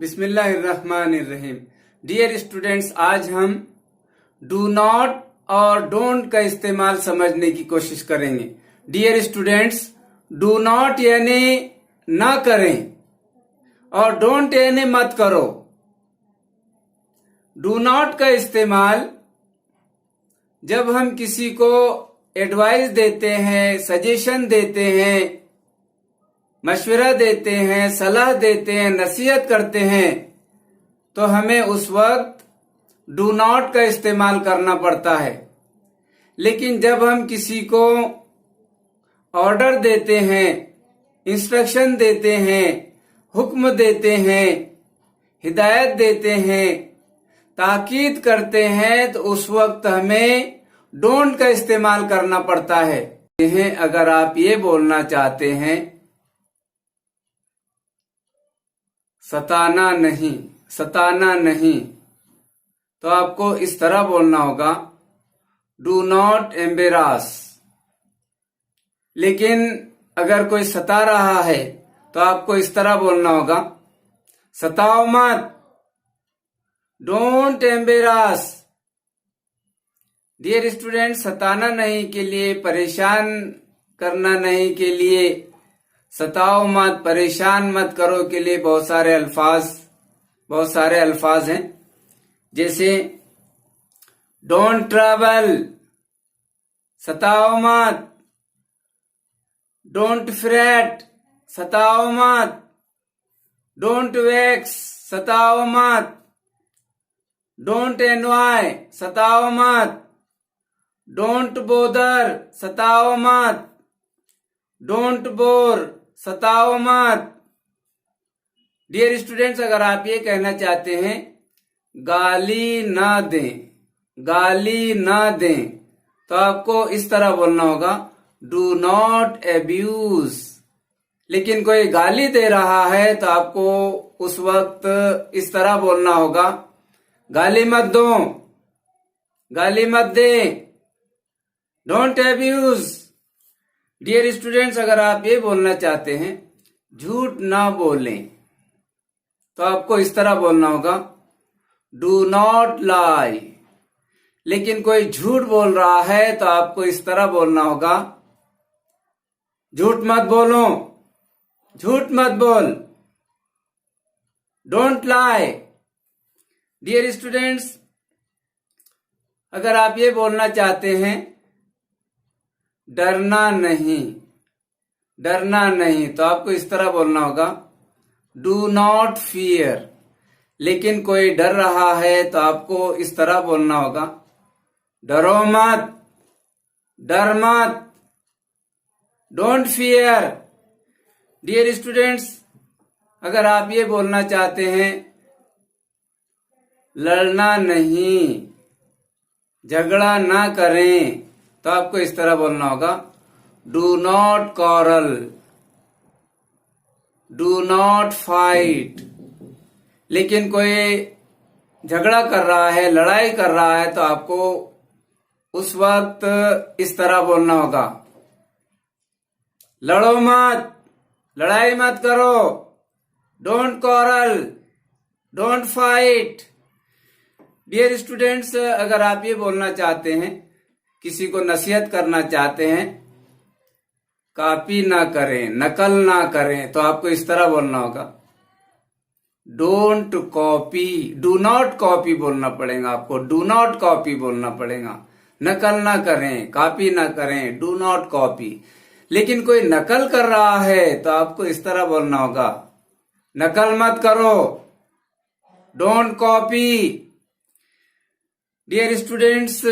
बिस्मिल्लाहिर्रहमानिर्रहीम। Dear students, आज हम डू नॉट और डोंट का इस्तेमाल समझने की कोशिश करेंगे। डियर स्टूडेंट्स, डू नॉट यानी ना करें और डोंट यानी मत करो। डू नॉट का इस्तेमाल जब हम किसी को एडवाइस देते हैं, सजेशन देते हैं, मशवरा देते हैं, सलाह देते हैं, नसीहत करते हैं, तो हमें उस वक्त डू नॉट का इस्तेमाल करना पड़ता है। लेकिन जब हम किसी को ऑर्डर देते हैं, इंस्ट्रक्शन देते हैं, हुक्म देते हैं, हिदायत देते हैं, ताकीद करते हैं, तो उस वक्त हमें डोंट का इस्तेमाल करना पड़ता है। अगर आप ये बोलना चाहते हैं सताना नहीं, तो आपको इस तरह बोलना होगा, डू नॉट एम्बेरास। लेकिन अगर कोई सता रहा है तो आपको इस तरह बोलना होगा, सताओ मत, डोंट एम्बेरास। डियर स्टूडेंट, सताना नहीं के लिए, परेशान करना नहीं के लिए, सताओ मत, परेशान मत करो के लिए बहुत सारे अल्फाज हैं। जैसे डोंट ट्रैवल, सताओ मत, डोंट फ्रेट, सताओ मत, डोंट वेक्स, सताओ मत, डोंट एनवाय, सताओ मत, डोंट बोदर, सताओ मत, डोंट बोर, सताओ मत। डियर स्टूडेंट्स, अगर आप ये कहना चाहते हैं गाली ना दें, तो आपको इस तरह बोलना होगा, डू नॉट एब्यूज। लेकिन कोई गाली दे रहा है तो आपको उस वक्त इस तरह बोलना होगा, गाली मत दो, गाली मत दे, डोंट एब्यूज। डियर स्टूडेंट्स, अगर आप ये बोलना चाहते हैं झूठ ना बोलें, तो आपको इस तरह बोलना होगा, डू नॉट लाई। लेकिन कोई झूठ बोल रहा है तो आपको इस तरह बोलना होगा, झूठ मत बोलो, झूठ मत बोल, डोंट लाई। डियर स्टूडेंट्स, अगर आप ये बोलना चाहते हैं डरना नहीं, तो आपको इस तरह बोलना होगा, डू नॉट फियर। लेकिन कोई डर रहा है तो आपको इस तरह बोलना होगा, डरो मत, डर मत, डोंट फियर। डियर स्टूडेंट्स, अगर आप ये बोलना चाहते हैं लड़ना नहीं, झगड़ा ना करें, तो आपको इस तरह बोलना होगा, do not quarrel, do not fight. लेकिन कोई झगड़ा कर रहा है, लड़ाई कर रहा है, तो आपको उस वक्त इस तरह बोलना होगा, लड़ो मत, लड़ाई मत करो, don't quarrel, don't fight. Dear students, अगर आप ये बोलना चाहते हैं, किसी को नसीहत करना चाहते हैं, कॉपी ना करें, नकल ना करें, तो आपको इस तरह बोलना होगा, don't copy, do not copy बोलना पड़ेगा आपको, डू नॉट कॉपी बोलना पड़ेगा। नकल ना करें, कॉपी ना करें, डू नॉट कॉपी। लेकिन कोई नकल कर रहा है तो आपको इस तरह बोलना होगा, नकल मत करो, डोंट कॉपी। डियर स्टूडेंट्स,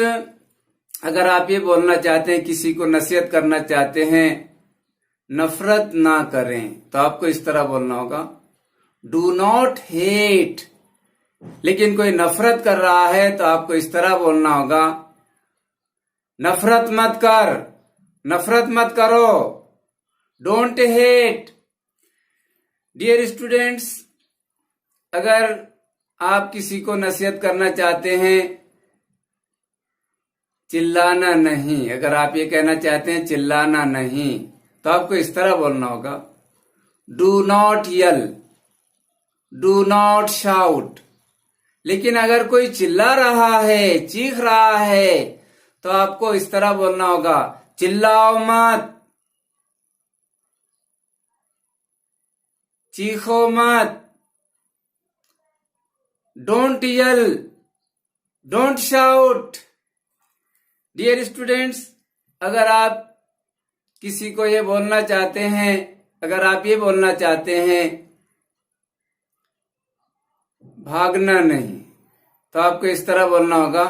अगर आप ये बोलना चाहते हैं, किसी को नसीहत करना चाहते हैं, नफरत ना करें, तो आपको इस तरह बोलना होगा, डू नॉट हेट। लेकिन कोई नफरत कर रहा है तो आपको इस तरह बोलना होगा, नफरत मत कर, नफरत मत करो, डोंट हेट। डियर स्टूडेंट्स, अगर आप किसी को नसीहत करना चाहते हैं, चिल्लाना नहीं, अगर आप ये कहना चाहते हैं चिल्लाना नहीं, तो आपको इस तरह बोलना होगा, do not L, do not shout. लेकिन अगर कोई चिल्ला रहा है, चीख रहा है, तो आपको इस तरह बोलना होगा, चिल्लाओ मत, चीखो मत। Don't yell, don't shout. Dear students, अगर आप किसी को ये बोलना चाहते हैं, अगर आप ये बोलना चाहते हैं भागना नहीं, तो आपको इस तरह बोलना होगा,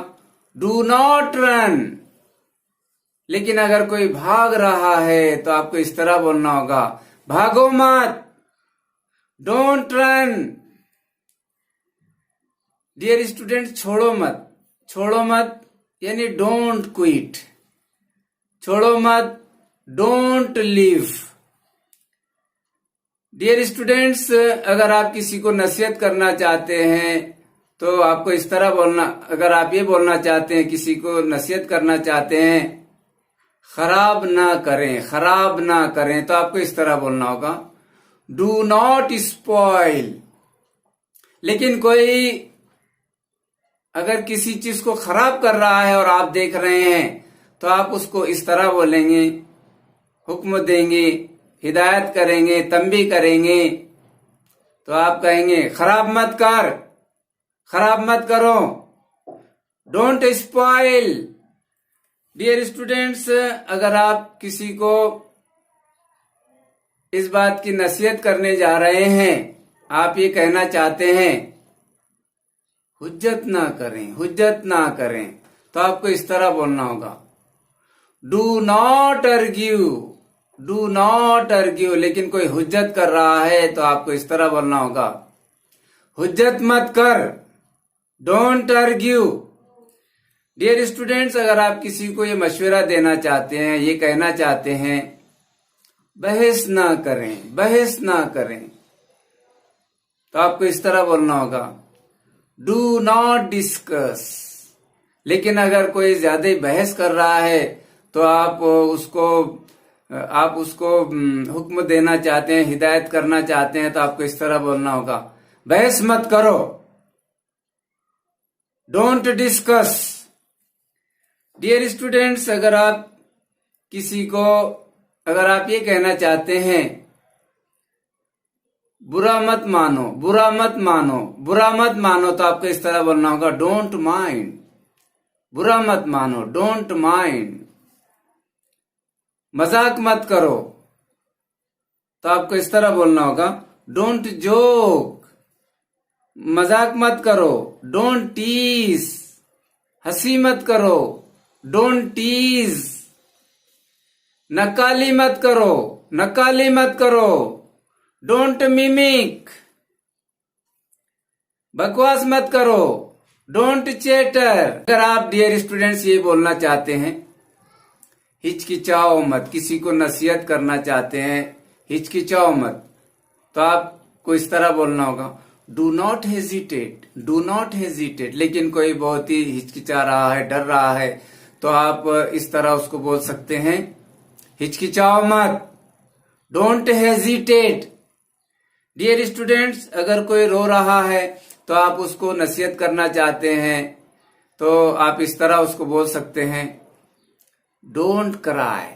डू नॉट रन। लेकिन अगर कोई भाग रहा है तो आपको इस तरह बोलना होगा, भागो मत, डोंट रन। डियर स्टूडेंट, छोड़ो मत, छोड़ो मत यानी डोंट क्विट, छोड़ो मत, डोंट लीव। डियर स्टूडेंट्स, अगर आप किसी को नसीहत करना चाहते हैं तो आपको इस तरह बोलना, अगर आप ये बोलना चाहते हैं, किसी को नसीहत करना चाहते हैं, खराब ना करें, खराब ना करें, तो आपको इस तरह बोलना होगा, डू नॉट स्पॉइल। लेकिन कोई अगर किसी चीज को खराब कर रहा है और आप देख रहे हैं, तो आप उसको इस तरह बोलेंगे, हुक्म देंगे, हिदायत करेंगे, तंबीह करेंगे, तो आप कहेंगे, खराब मत कर, खराब मत करो, डोंट स्पॉइल। डियर स्टूडेंट्स, अगर आप किसी को इस बात की नसीहत करने जा रहे हैं, आप ये कहना चाहते हैं, हुज्जत ना करें, हुज्जत ना करें, तो आपको इस तरह बोलना होगा, डू नॉट अर्ग्यू, डू नॉट अर्ग्यू। लेकिन कोई हुज्जत कर रहा है तो आपको इस तरह बोलना होगा, हुज्जत मत कर, डोंट अर्ग्यू। डियर स्टूडेंट्स, अगर आप किसी को ये मशवरा देना चाहते हैं, ये कहना चाहते हैं, बहस ना करें, बहस ना करें, तो आपको इस तरह बोलना होगा, डू नॉट डिस्कस। लेकिन अगर कोई ज्यादा बहस कर रहा है तो आप उसको हुक्म देना चाहते हैं, हिदायत करना चाहते हैं, तो आपको इस तरह बोलना होगा, बहस मत करो, डोंट डिस्कस। डियर स्टूडेंट्स, अगर आप किसी को, अगर आप ये कहना चाहते हैं, बुरा मत मानो, बुरा मत मानो, बुरा मत मानो, तो आपको इस तरह बोलना होगा, डोंट माइंड, बुरा मत मानो, डोंट माइंड। मजाक मत करो, तो आपको इस तरह बोलना होगा, डोंट जोक, मजाक मत करो, डोंट टीज, हंसी मत करो, डोंट टीज। नकाली मत करो, नकाली मत करो, डोंट मिमिक। बकवास मत करो, डोंट चैटर। अगर आप डियर स्टूडेंट्स ये बोलना चाहते हैं, हिचकिचाओ मत, किसी को नसीहत करना चाहते हैं, हिचकिचाओ मत, तो आपको इस तरह बोलना होगा, do not hesitate, do not hesitate. लेकिन कोई बहुत ही हिचकिचा रहा है, डर रहा है, तो आप इस तरह उसको बोल सकते हैं, हिचकिचाओ मत, डोंट हेजिटेट। डियर स्टूडेंट्स, अगर कोई रो रहा है तो आप उसको नसीहत करना चाहते हैं, तो आप इस तरह उसको बोल सकते हैं, don't cry,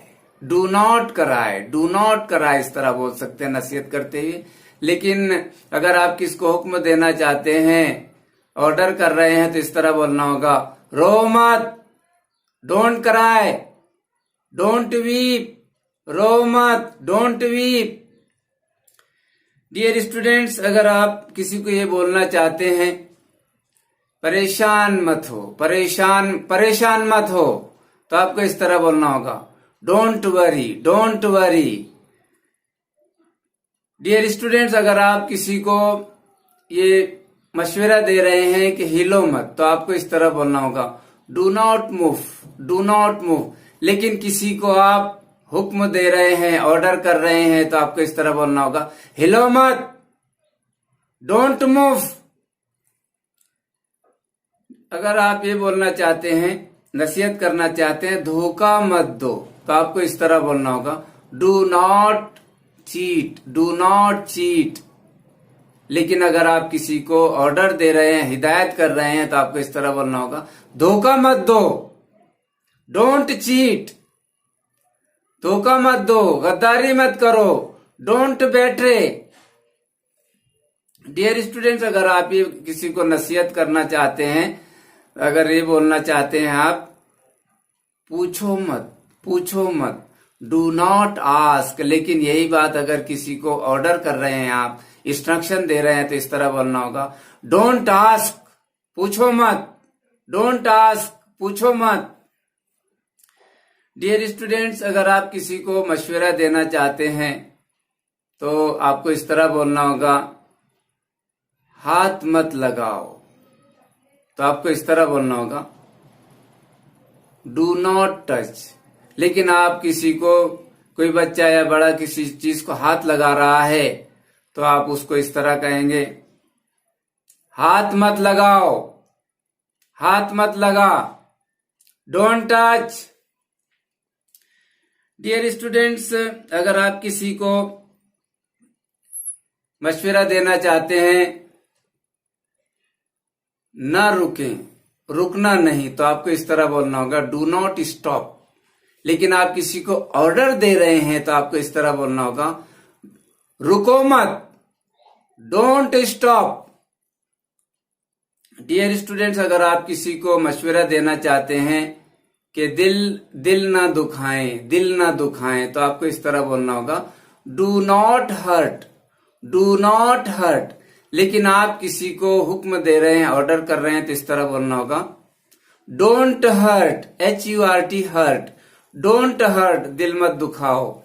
do not cry, do not cry, इस तरह बोल सकते हैं नसीहत करते हुए। लेकिन अगर आप किसको हुक्म देना चाहते हैं, ऑर्डर कर रहे हैं, तो इस तरह बोलना होगा, रो मत, डोंट क्राई, डोंट वीप, रो मत, डोंट वीप। डियर स्टूडेंट्स, अगर आप किसी को ये बोलना चाहते हैं, परेशान मत हो, परेशान मत हो, तो आपको इस तरह बोलना होगा, don't worry, don't worry. Dear students, अगर आप किसी को ये मशवरा दे रहे हैं कि हिलो मत, तो आपको इस तरह बोलना होगा, do not move, do not move. लेकिन किसी को आप हुक्म दे रहे हैं, ऑर्डर कर रहे हैं, तो आपको इस तरह बोलना होगा, हिलो मत, डोंट मूव। अगर आप ये बोलना चाहते हैं, नसीहत करना चाहते हैं, धोखा मत दो, तो आपको इस तरह बोलना होगा, do not cheat, do not cheat. लेकिन अगर आप किसी को ऑर्डर दे रहे हैं, हिदायत कर रहे हैं, तो आपको इस तरह बोलना होगा, धोखा मत दो, डोंट चीट, धोखा मत दो, गद्दारी मत करो, डोंट बेट्रे। डियर स्टूडेंट्स, अगर आप ये किसी को नसीहत करना चाहते हैं, अगर ये बोलना चाहते हैं आप, पूछो मत, पूछो मत, डू नॉट आस्क। लेकिन यही बात अगर किसी को ऑर्डर कर रहे हैं, आप इंस्ट्रक्शन दे रहे हैं, तो इस तरह बोलना होगा, डोंट आस्क, पूछो मत, डोंट आस्क, पूछो मत। डियर स्टूडेंट्स, अगर आप किसी को मशवरा देना चाहते हैं, तो आपको इस तरह बोलना होगा, हाथ मत लगाओ, तो आपको इस तरह बोलना होगा, डू नॉट टच। लेकिन आप किसी को, कोई बच्चा या बड़ा किसी चीज को हाथ लगा रहा है, तो आप उसको इस तरह कहेंगे, हाथ मत लगाओ, हाथ मत लगा, डोंट टच। डियर स्टूडेंट्स, अगर आप किसी को मशवरा देना चाहते हैं, ना रुकें, रुकना नहीं, तो आपको इस तरह बोलना होगा, डू नॉट स्टॉप। लेकिन आप किसी को ऑर्डर दे रहे हैं, तो आपको इस तरह बोलना होगा, रुको मत, डोंट स्टॉप। डियर स्टूडेंट्स, अगर आप किसी को मशवरा देना चाहते हैं कि दिल ना दुखाएं, दिल ना दुखाएं, तो आपको इस तरह बोलना होगा, do not hurt, do not hurt. लेकिन आप किसी को हुक्म दे रहे हैं, ऑर्डर कर रहे हैं, तो इस तरह बोलना होगा, don't hurt, HURT, hurt, don't hurt, दिल मत दुखाओ।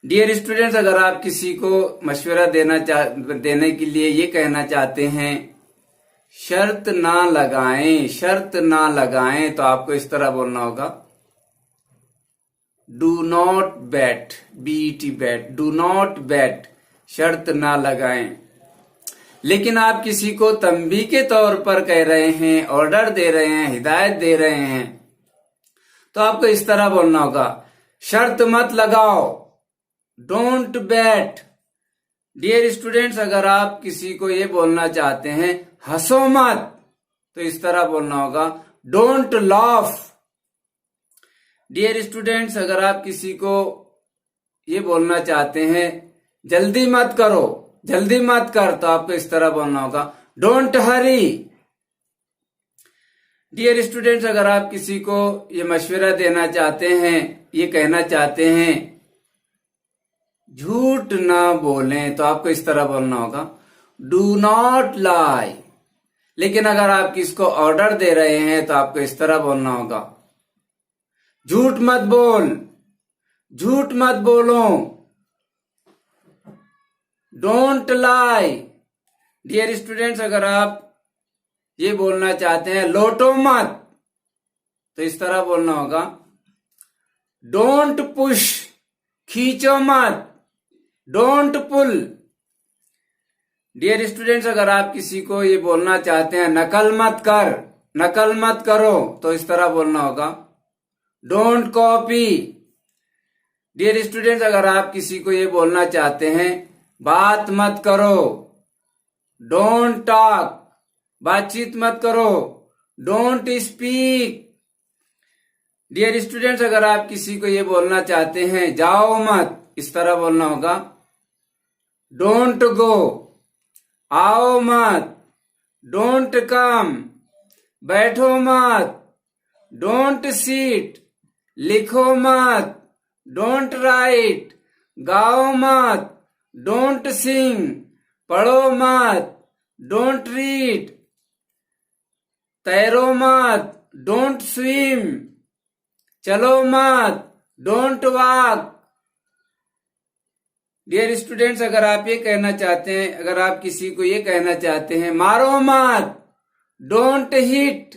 डियर स्टूडेंट्स, अगर आप किसी को मशवरा देने के लिए ये कहना चाहते हैं, शर्त ना लगाएं, शर्त ना लगाएं, तो आपको इस तरह बोलना होगा, do not bat, BET, bat, do not bat, शर्त ना लगाएं। लेकिन आप किसी को तंबीह के तौर पर कह रहे हैं, ऑर्डर दे रहे हैं, हिदायत दे रहे हैं, तो आपको इस तरह बोलना होगा, शर्त मत लगाओ, डोंट बैट। डियर स्टूडेंट्स, अगर आप किसी को ये बोलना चाहते हैं, हंसो मत, तो इस तरह बोलना होगा, डोंट लाफ। डियर स्टूडेंट्स, अगर आप किसी को ये बोलना चाहते हैं, जल्दी मत करो, जल्दी मत कर, तो आपको इस तरह बोलना होगा, डोंट हरी। डियर स्टूडेंट्स, अगर आप किसी को ये मशवरा देना चाहते हैं, ये कहना चाहते हैं, झूठ ना बोलें, तो आपको इस तरह बोलना होगा, डू नॉट लाई। लेकिन अगर आप किसको ऑर्डर दे रहे हैं, तो आपको इस तरह बोलना होगा, झूठ मत बोल, झूठ मत बोलो, डोंट लाई। डियर स्टूडेंट्स, अगर आप ये बोलना चाहते हैं, लौटो मत, तो इस तरह बोलना होगा, डोंट पुश, खींचो मत, डोंट पुल। डियर स्टूडेंट्स, अगर आप किसी को ये बोलना चाहते हैं, नकल मत कर, नकल मत करो, तो इस तरह बोलना होगा, डोंट कॉपी। डियर स्टूडेंट्स, अगर आप किसी को ये बोलना चाहते हैं, बात मत करो, डोंट टॉक, बातचीत मत करो, डोंट स्पीक। डियर स्टूडेंट्स, अगर आप किसी को ये बोलना चाहते हैं, जाओ मत, इस तरह बोलना होगा, डोंट गो, आओ मत, डोंट कम, बैठो मत, डोंट सीट, लिखो मत, डोंट राइट, गाओ मत, डोंट सिंग, पढ़ो मत, डोंट रीड, तैरो मत, डोंट स्विम, चलो मत, डोंट वॉक। डियर स्टूडेंट्स, अगर आप ये कहना चाहते हैं, अगर आप किसी को ये कहना चाहते हैं, मारो मत, डोंट हिट,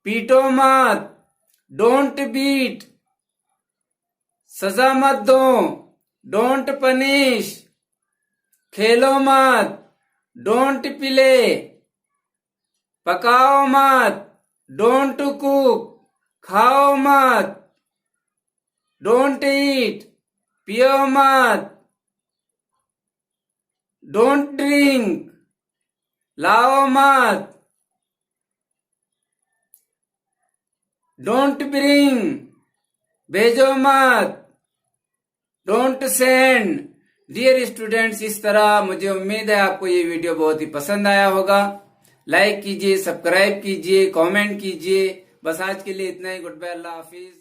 पीटो मत, डोंट बीट, सजा मत दो, डोंट पनिश, खेलो मत, डोंट प्ले, पकाओ मत, डोंट कुक, खाओ मत, डोंट ईट, पियो मत, डोंट ड्रिंक, लाओ मत। डोंट ब्रिंग, भेजो मत। Don't send. डियर स्टूडेंट्स, इस तरह मुझे उम्मीद है आपको ये वीडियो बहुत ही पसंद आया होगा। लाइक कीजिए, सब्सक्राइब कीजिए, कमेंट कीजिए। बस आज के लिए इतना ही। गुड बाय, अल्लाह हाफिज।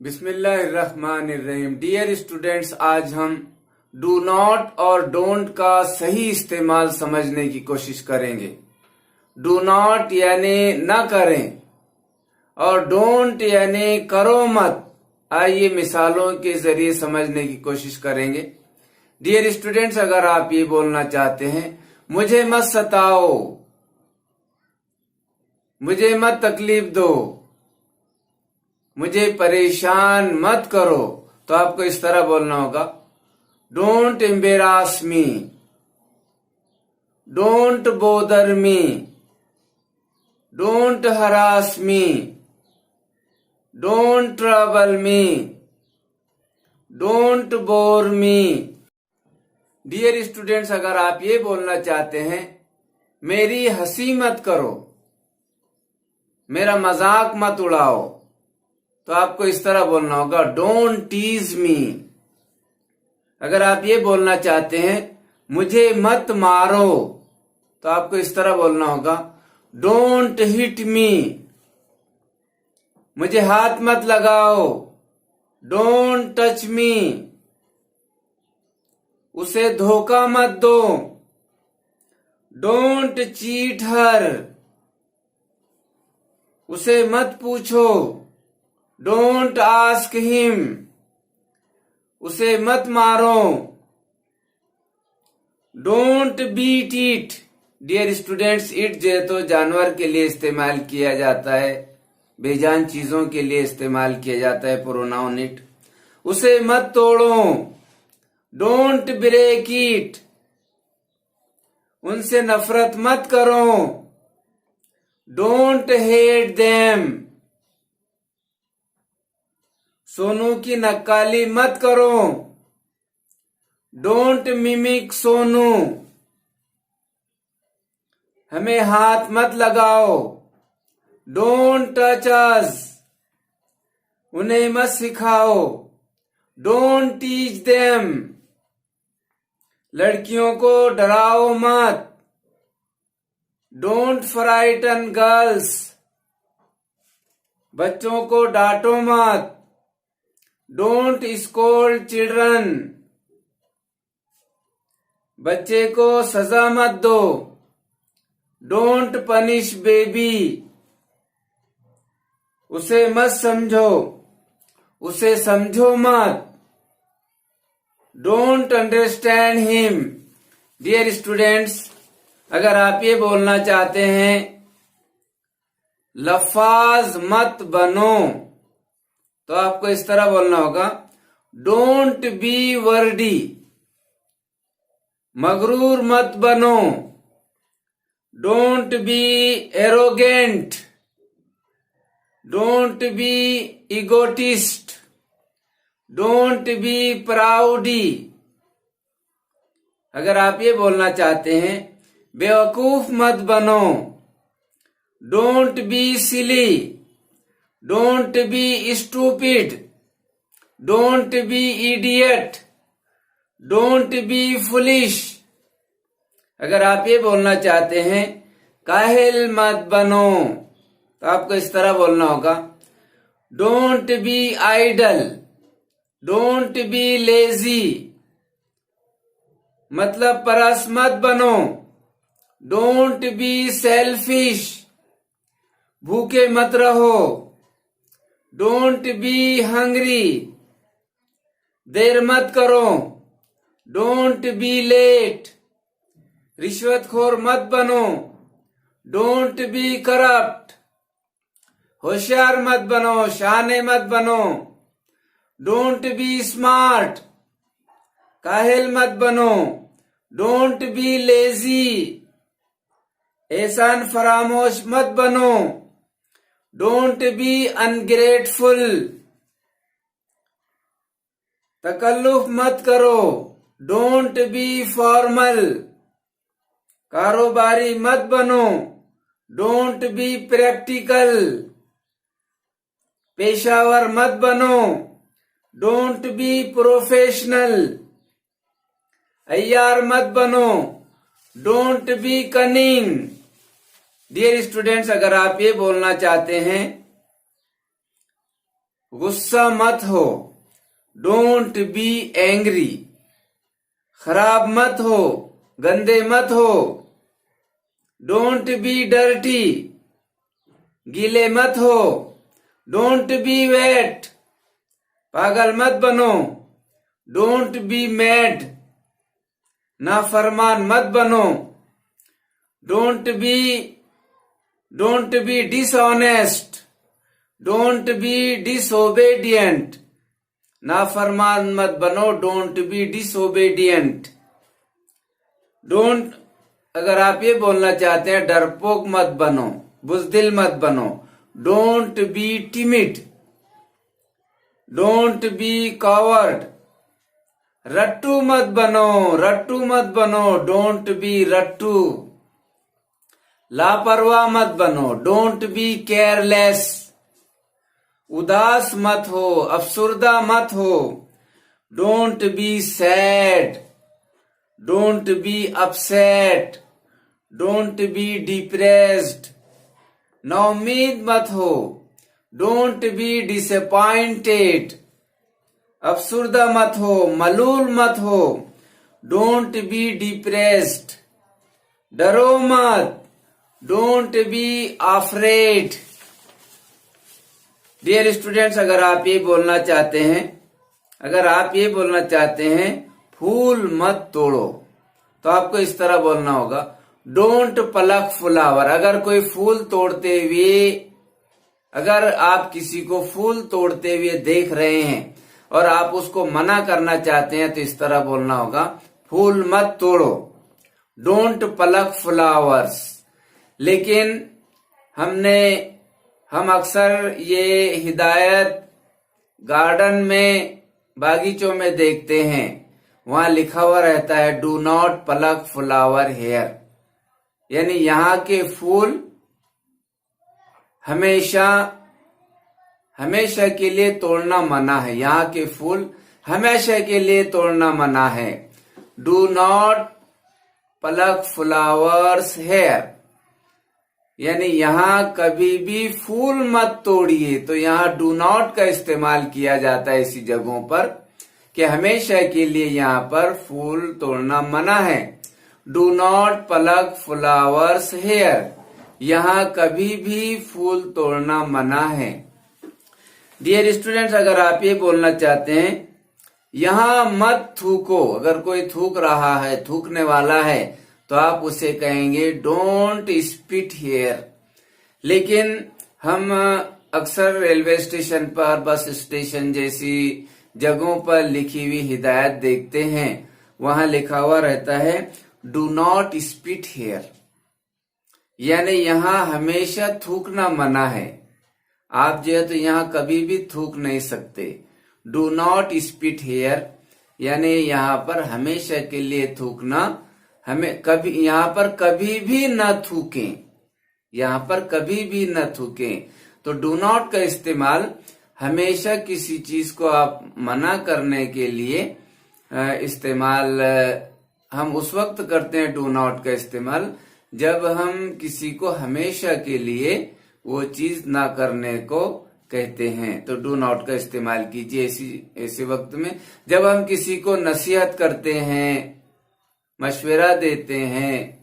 बिस्मिल्लाहिर्रहमानिर्रहीम। डियर स्टूडेंट्स, आज हम डू नॉट और डोंट का सही इस्तेमाल समझने की कोशिश करेंगे। डू नॉट यानी न करें और डोंट यानी करो मत। आइए मिसालों के जरिए समझने की कोशिश करेंगे। डियर स्टूडेंट्स, अगर आप ये बोलना चाहते हैं मुझे मत सताओ, मुझे मत तकलीफ दो, मुझे परेशान मत करो, तो आपको इस तरह बोलना होगा don't embarrass me, don't bother me, don't harass me, don't trouble me, don't bore me. Dear students, अगर आप ये बोलना चाहते हैं मेरी हंसी मत करो, मेरा मजाक मत उड़ाओ, तो आपको इस तरह बोलना होगा डोंट टीज मी। अगर आप ये बोलना चाहते हैं मुझे मत मारो, तो आपको इस तरह बोलना होगा डोंट हिट मी। मुझे हाथ मत लगाओ, डोंट टच मी। उसे धोखा मत दो, डोंट चीट हर। उसे मत पूछो, डोंट आस्क हिम। उसे मत मारो, don't beat it. Dear students, it जो है तो जानवर के लिए इस्तेमाल किया जाता है, बेजान चीजों के लिए इस्तेमाल किया जाता है प्रोनाउन इट। उसे मत तोड़ो, डोंट ब्रेक इट। उनसे नफरत मत करो, डोंट हेट देम। सोनू की नक्काली मत करो, डोंट मिमिक सोनू। हमें हाथ मत लगाओ, डोंट टच अस। उन्हें मत सिखाओ, डोंट टीच देम। लड़कियों को डराओ मत, डोंट फ्राइटन गर्ल्स। बच्चों को डांटो मत, डोंट स्कोल्ड चिल्ड्रन। बच्चे को सजा मत दो, डोंट पनिश बेबी। उसे मत समझो, उसे समझो मत, don't understand him. Dear students, अगर आप ये बोलना चाहते हैं लफाज मत बनो, तो आपको इस तरह बोलना होगा डोंट बी वर्डी। मगरूर मत बनो, don't be arrogant. Don't be egotist, don't be proudy. अगर आप ये बोलना चाहते हैं बेवकूफ मत बनो, don't be silly, don't be stupid, don't be idiot, don't be foolish. अगर आप ये बोलना चाहते हैं काहिल मत बनो, तो आपको इस तरह बोलना होगा don't be idle, don't be lazy. मतलब परस मत बनो, डोंट बी सेल्फिश। भूखे मत रहो, डोंट बी हंग्री। देर मत करो, डोंट बी लेट। रिश्वतखोर मत बनो, डोंट बी करप्ट। होशियार मत बनो, शाने मत बनो, डोंट बी स्मार्ट। काहिल मत बनो, डोंट बी लेजी। एहसान फरामोश मत बनो, डोंट बी अनग्रेटफुल। तकल्लुफ मत करो, डोंट बी फॉर्मल। कारोबारी मत बनो, डोंट बी प्रैक्टिकल। पेशावर मत बनो, डोंट बी प्रोफेशनल। अय्यार मत बनो, don't be cunning. Dear students, अगर आप ये बोलना चाहते हैं गुस्सा मत हो, डोंट बी एंग्री। खराब मत हो, गंदे मत हो, डोंट बी डर्टी। गीले मत हो, डोंट बी वेट। पागल मत बनो, डोंट बी मैड। नाफरमान मत बनो, don't be dishonest, don't be disobedient. नाफरमान मत बनो, डोंट बी डिसोबेडियंट। डोंट, अगर आप ये बोलना चाहते हैं डरपोक मत बनो, बुजदिल मत बनो, don't be timid. Don't be coward. रट्टू मत बनो, डोंट बी रट्टू। लापरवाह मत बनो, डोंट बी केयरलेस। उदास मत हो, अफसुर्दा मत हो, don't be sad. Don't be upset, don't be depressed. नाउम्मीद मत हो, डोंट बी डिसअपॉइंटेड। अफसुर्दा मत हो, मलूल मत हो, डोंट बी डिप्रेस्ड। डरो मत, don't be afraid. Dear students, अगर आप ये बोलना चाहते हैं फूल मत तोड़ो, तो आपको इस तरह बोलना होगा डोंट प्लक फ्लावर। अगर आप किसी को फूल तोड़ते हुए देख रहे हैं और आप उसको मना करना चाहते हैं तो इस तरह बोलना होगा फूल मत तोड़ो, डोंट प्लक फ्लावर्स। लेकिन हम अक्सर ये हिदायत गार्डन में, बागीचों में देखते हैं, वहां लिखा हुआ रहता है do not pluck flower here. यानी यहाँ के फूल हमेशा के लिए तोड़ना मना है। यहाँ के फूल हमेशा के लिए तोड़ना मना है। Do not pluck flowers here, यानी यहाँ कभी भी फूल मत तोड़िए। तो यहाँ डू नॉट का इस्तेमाल किया जाता है ऐसी जगहों पर कि हमेशा के लिए यहाँ पर फूल तोड़ना मना है। Do not pluck flowers here, यहाँ कभी भी फूल तोड़ना मना है। डियर स्टूडेंट्स, अगर आप ये बोलना चाहते हैं यहाँ मत थूको, अगर कोई थूक रहा है, थूकने वाला है, तो आप उसे कहेंगे डोंट स्पिट हियर। लेकिन हम अक्सर रेलवे स्टेशन पर, बस स्टेशन जैसी जगहों पर लिखी हुई हिदायत देखते हैं, वहां लिखा हुआ रहता है डू नॉट स्पिट हियर, यानी यहाँ हमेशा थूकना मना है। आप जो है तो यहाँ कभी भी थूक नहीं सकते। डू नॉट स्पिट हियर, यानी यहाँ पर हमेशा के लिए थूकना, यहाँ पर कभी भी न थूकें, यहाँ पर कभी भी न थूकें। तो डू नॉट का इस्तेमाल हमेशा किसी चीज को आप मना करने के लिए इस्तेमाल हम उस वक्त करते हैं डू नॉट का इस्तेमाल जब हम किसी को हमेशा के लिए वो चीज ना करने को कहते हैं। तो डू नॉट का इस्तेमाल कीजिए ऐसे वक्त में जब हम किसी को नसीहत करते हैं, मशवरा देते हैं,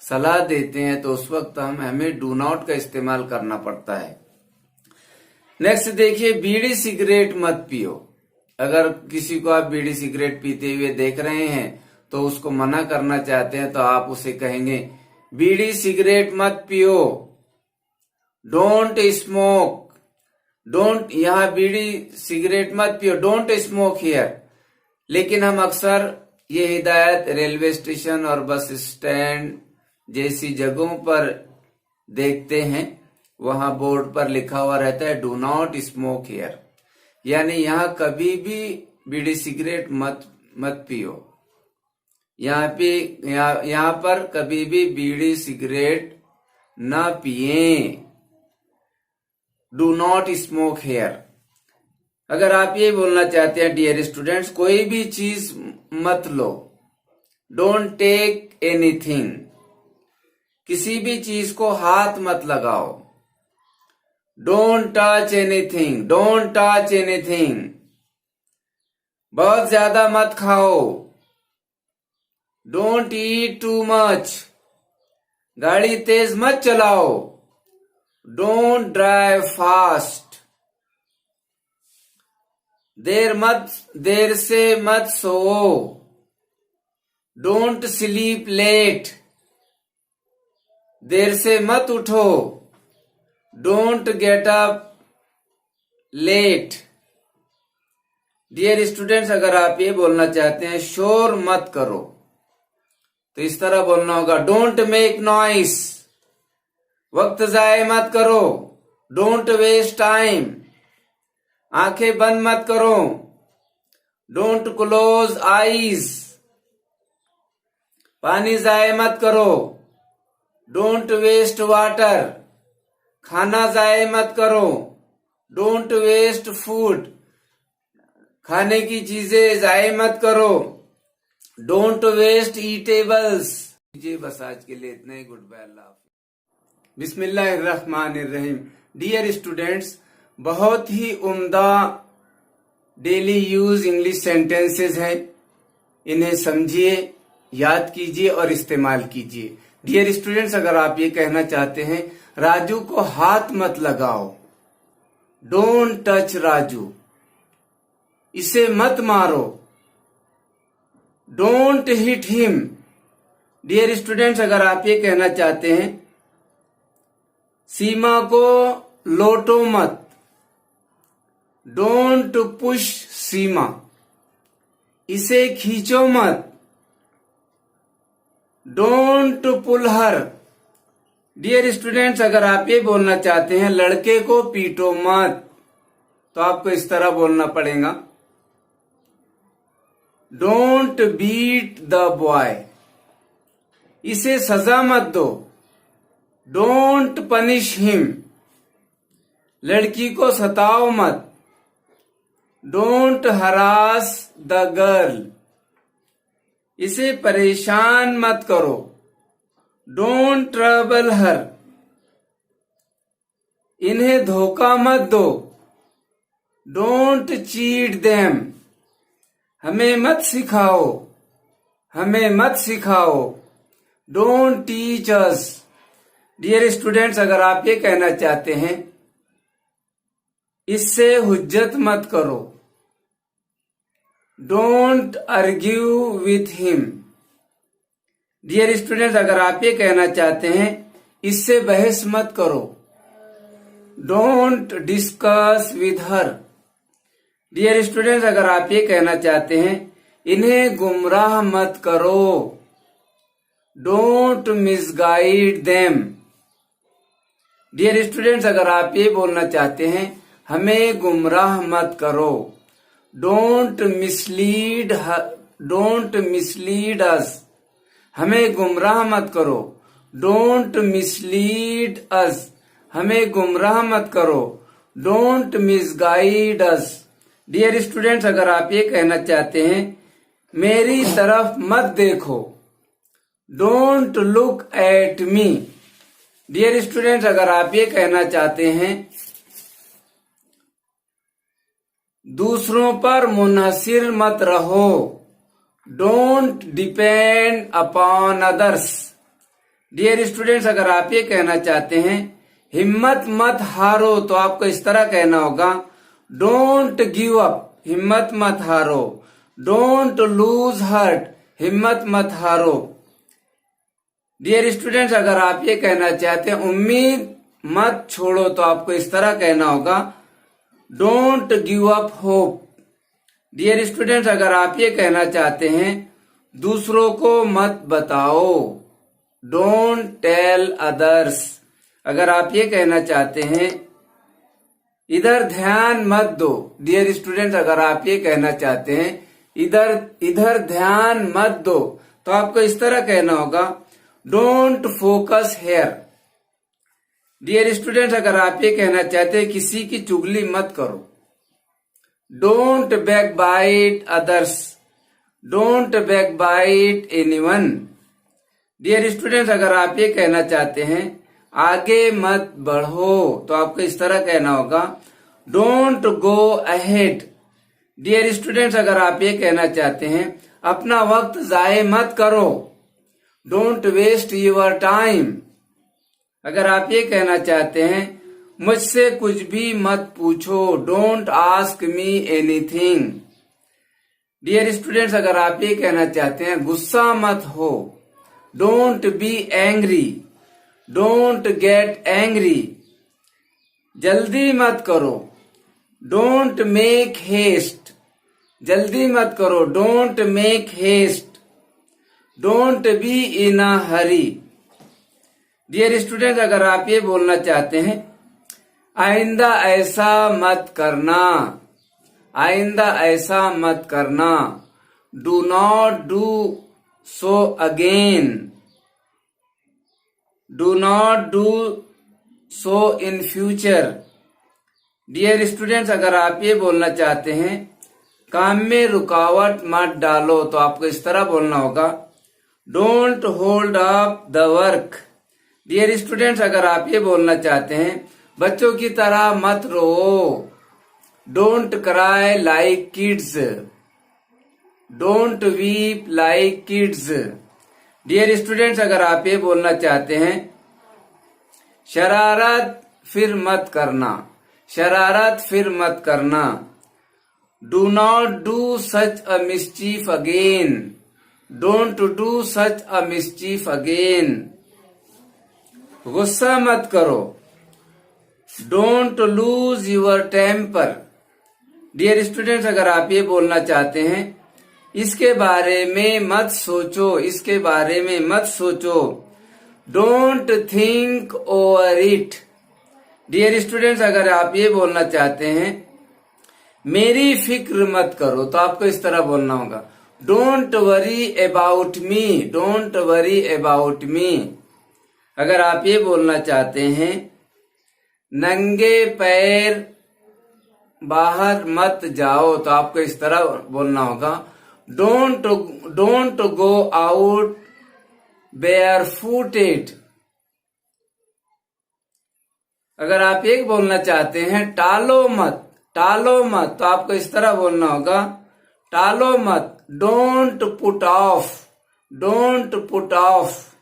सलाह देते हैं, तो उस वक्त हमें डू नॉट का इस्तेमाल करना पड़ता है। नेक्स्ट देखिए, बीड़ी सिगरेट मत पियो। अगर किसी को आप बीड़ी सिगरेट पीते हुए देख रहे हैं तो उसको मना करना चाहते हैं, तो आप उसे कहेंगे बीड़ी सिगरेट मत पियो, डोंट स्मोक। डोंट, यहाँ बीड़ी सिगरेट मत पियो, डोंट स्मोक हियर। लेकिन हम अक्सर ये हिदायत रेलवे स्टेशन और बस स्टैंड जैसी जगहों पर देखते हैं, वहां बोर्ड पर लिखा हुआ रहता है डू नॉट स्मोक हियर, यानी यहाँ कभी भी बीड़ी सिगरेट मत पियो। यहाँ पर कभी भी बीड़ी सिगरेट न पिए। Do not smoke here. अगर आप ये बोलना चाहते हैं डियर स्टूडेंट्स, कोई भी चीज मत लो। Don't take anything. किसी भी चीज को हाथ मत लगाओ। Don't touch anything. Don't touch anything. बहुत ज्यादा मत खाओ। Don't eat too much. गाड़ी तेज मत चलाओ। Don't drive fast. देर से मत सोओ। Don't sleep late. देर से मत उठो। Don't get up late. Dear students, अगर आप ये बोलना चाहते हैं शोर मत करो, तो इस तरह बोलना होगा डोंट मेक नॉइस। वक्त जाए मत करो। Don't waste time. आंखें बंद मत करो। Don't close eyes. पानी जाए मत करो। Don't waste water. खाना जाए मत करो। Don't waste food. खाने की चीजें जाए मत करो। Don't waste eatables. बस आज के लिए इतना ही। Good bye. अल्लाह हाफिज। बिस्मिल्लाहिर्रहमानिर्रहीम। डियर स्टूडेंट्स, बहुत ही उम्दा डेली यूज इंग्लिश सेंटेंसेस हैं। इन्हें समझिए, याद कीजिए और इस्तेमाल कीजिए। डियर स्टूडेंट्स, अगर आप ये कहना चाहते हैं राजू को हाथ मत लगाओ, डोंट टच राजू। इसे मत मारो, don't hit him. Dear students, अगर आप ये कहना चाहते हैं सीमा को लोटो मत, डोंट पुश सीमा। इसे खींचो मत, don't pull her. Dear students, अगर आप ये बोलना चाहते हैं लड़के को पीटो मत, तो आपको इस तरह बोलना पड़ेगा डोंट बीट द बॉय। इसे सजा मत दो, डोंट पनिश हिम। लड़की को सताओ मत, डोंट हरास द गर्ल। इसे परेशान मत करो, डोंट ट्रबल हर। इन्हें धोखा मत दो, डोंट चीट देम। हमें मत सिखाओ, हमें मत सिखाओ, don't teach us. Dear students, अगर आप ये कहना चाहते हैं इससे हुज्जत मत करो, don't argue with him. Dear students, अगर आप ये कहना चाहते हैं इससे बहस मत करो, don't discuss with her. Dear students, अगर आप ये कहना चाहते हैं इन्हें गुमराह मत करो, don't misguide them. Dear students, अगर आप ये बोलना चाहते हैं हमें गुमराह मत करो, डोंट मिसलीड अस। हमें गुमराह मत करो, डोंट मिसलीड अस। हमें गुमराह मत करो, don't misguide us. Dear students, अगर आप ये कहना चाहते हैं मेरी तरफ मत देखो, don't look at me. Dear students, अगर आप ये कहना चाहते हैं दूसरों पर मुनहसिर मत रहो, don't depend upon others. Dear students, अगर आप ये कहना चाहते हैं हिम्मत मत हारो, तो आपको इस तरह कहना होगा डोंट गिव अप। हिम्मत मत हारो, डोंट लूज हार्ट। हिम्मत मत हारो। डियर स्टूडेंट्स, अगर आप ये कहना चाहते हैं उम्मीद मत छोड़ो, तो आपको इस तरह कहना होगा don't give up hope. Dear students, अगर आप ये कहना चाहते हैं दूसरों को मत बताओ, डोंट टेल अदर्स। अगर आप ये कहना चाहते हैं इधर ध्यान मत दो। डियर स्टूडेंट्स, अगर आप ये कहना चाहते हैं इधर ध्यान मत दो, तो आपको इस तरह कहना होगा, don't focus here. Dear students, अगर आप ये कहना चाहते हैं किसी की चुगली मत करो, don't backbite others, don't backbite anyone. Dear students, अगर आप ये कहना चाहते हैं आगे मत बढ़ो, तो आपको इस तरह कहना होगा, don't go ahead. Dear students, अगर आप ये कहना चाहते हैं अपना वक्त जाये मत करो, डोंट वेस्ट योर टाइम। अगर आप ये कहना चाहते हैं मुझसे कुछ भी मत पूछो, don't ask me anything. Dear students, अगर आप ये कहना चाहते हैं गुस्सा मत हो, don't be angry, don't get angry. जल्दी मत करो, डोंट मेक हेस्ट, जल्दी मत करो, don't make haste. Don't be in a hurry. Dear student, अगर आप ये बोलना चाहते हैं आइंदा ऐसा मत करना, आइंदा ऐसा मत करना, do not do so again, do not do so in future. Dear students, अगर आप ये बोलना चाहते हैं काम में रुकावट मत डालो, तो आपको इस तरह बोलना होगा, don't hold up the work. Dear students, अगर आप ये बोलना चाहते हैं बच्चों की तरह मत रो, don't cry like kids, don't weep like kids. Dear students, अगर आप ये बोलना चाहते हैं शरारत फिर मत करना, शरारत फिर मत करना, do not do such a mischief again, don't do such a mischief again. गुस्सा मत करो, don't lose your temper. Dear students, अगर आप ये बोलना चाहते हैं इसके बारे में मत सोचो, इसके बारे में मत सोचो, don't think over it. Dear students, अगर आप ये बोलना चाहते हैं मेरी फिक्र मत करो, तो आपको इस तरह बोलना होगा, don't worry about me, don't worry about me. अगर आप ये बोलना चाहते हैं नंगे पैर बाहर मत जाओ, तो आपको इस तरह बोलना होगा, डोंट गो आउट बेयरफुटेड। अगर आप एक बोलना चाहते हैं टालो मत, टालो मत, तो आपको इस तरह बोलना होगा, टालो मत, don't put off, don't put off.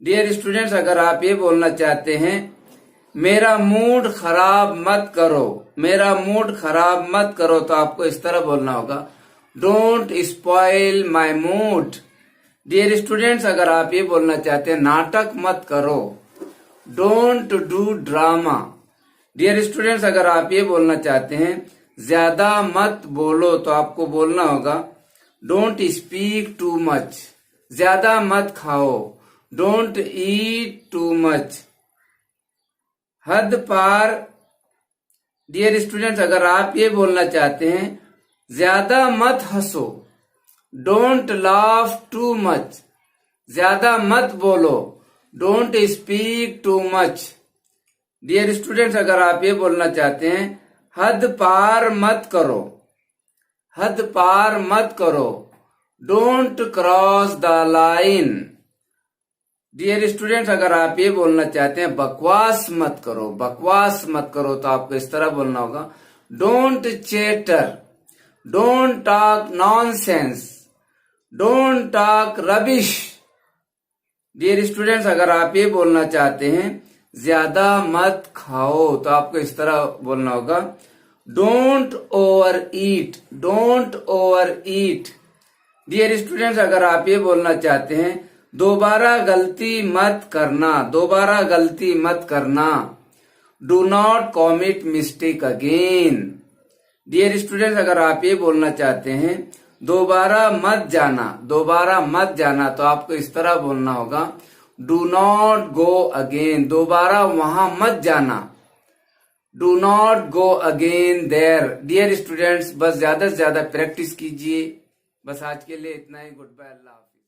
Dear students, अगर आप ये बोलना चाहते हैं मेरा मूड खराब मत करो, मेरा मूड खराब मत करो, तो आपको इस तरह बोलना होगा, don't spoil my mood. Dear students, अगर आप ये बोलना चाहते हैं नाटक मत करो, don't do drama. Dear students, अगर आप ये बोलना चाहते हैं ज्यादा मत बोलो, तो आपको बोलना होगा, डोंट स्पीक टू मच, ज्यादा मत खाओ, डोंट ईट टू मच। हद पार। डियर स्टूडेंट्स, अगर आप ये बोलना चाहते हैं ज्यादा मत हंसो, डोंट लाफ टू मच, ज्यादा मत बोलो, don't speak too much. Dear students, अगर आप ये बोलना चाहते हैं हद पार मत करो, हद पार मत करो, don't cross the line. Dear students, अगर आप ये बोलना चाहते हैं बकवास मत करो, बकवास मत करो, तो आपको इस तरह बोलना होगा, don't chatter, don't talk nonsense, don't talk rubbish. Dear students, अगर आप ये बोलना चाहते हैं ज्यादा मत खाओ, तो आपको इस तरह बोलना होगा, don't overeat, don't overeat. Dear students, अगर आप ये बोलना चाहते हैं दोबारा गलती मत करना, दोबारा गलती मत करना, do not commit mistake again. Dear students, अगर आप ये बोलना चाहते हैं दोबारा मत जाना, दोबारा मत जाना, तो आपको इस तरह बोलना होगा, डू नॉट गो अगेन, दोबारा वहां मत जाना, do not go again there. Dear students, बस ज्यादा से ज्यादा प्रैक्टिस कीजिए। बस आज के लिए इतना ही। गुड बाय, अल्लाह हाफिज।